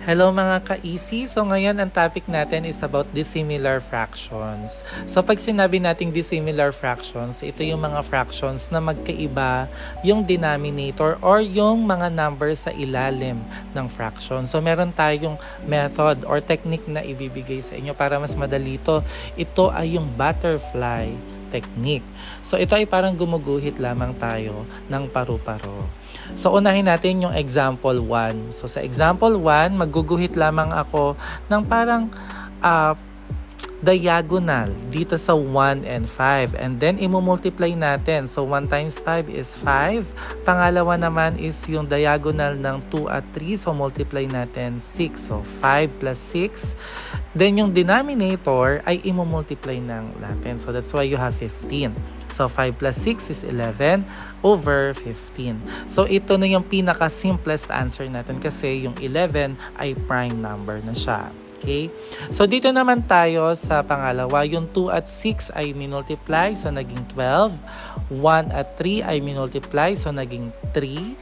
Hello mga ka-easy! So ngayon ang topic natin is about dissimilar fractions. So pag sinabi nating dissimilar fractions, ito yung mga fractions na magkaiba yung denominator or yung mga numbers sa ilalim ng fraction. So meron tayong method or technique na ibibigay sa inyo para mas madali ito. Ito ay yung butterfly technique. So ito ay parang gumuguhit lamang tayo ng paru-paro. So unahin natin yung example 1. So sa example 1, magguguhit lamang ako ng parang diagonal dito sa 1 and 5. And then imumultiply natin. So 1 times 5 is 5. Pangalawa naman is yung diagonal ng 2 at 3. So multiply natin 6. So 5 plus 6. Then yung denominator ay imumultiply ng natin. So that's why you have 15. So 5 plus 6 is 11 over 15. So ito na yung pinaka-simplest answer natin kasi yung 11 ay prime number na siya. Okay? So dito naman tayo sa pangalawa, yung 2 at 6 ay minultiply, so naging 12. 1 at 3 ay minultiply, so naging 3.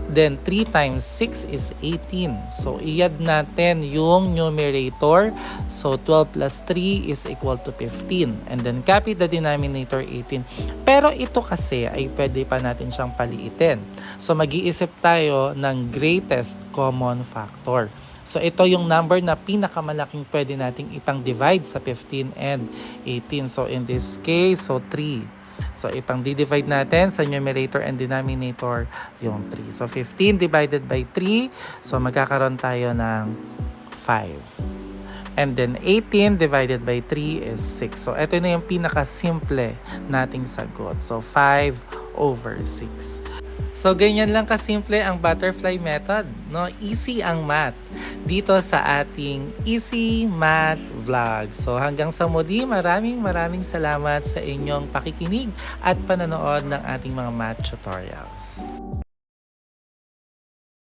Then 3 times 6 is 18. So i-add natin yung numerator. So 12 plus 3 is equal to 15. And then copy the denominator 18. Pero ito kasi ay pwede pa natin siyang paliitin. So mag-iisip tayo ng greatest common factor. So ito yung number na pinakamalaking pwede nating ipang-divide sa 15 and 18. So in this case, so 3. So ipang-divide natin sa numerator and denominator yung 3. So 15 divided by 3, so magkakaroon tayo ng 5. And then 18 divided by 3 is 6. So ito na yung pinaka-simple nating sagot. So 5 over 6. So, ganyan lang kasimple ang butterfly method, no? Easy ang math dito sa ating Easy Math Vlog. So, hanggang sa muli, maraming salamat sa inyong pakikinig at panonood ng ating mga math tutorials.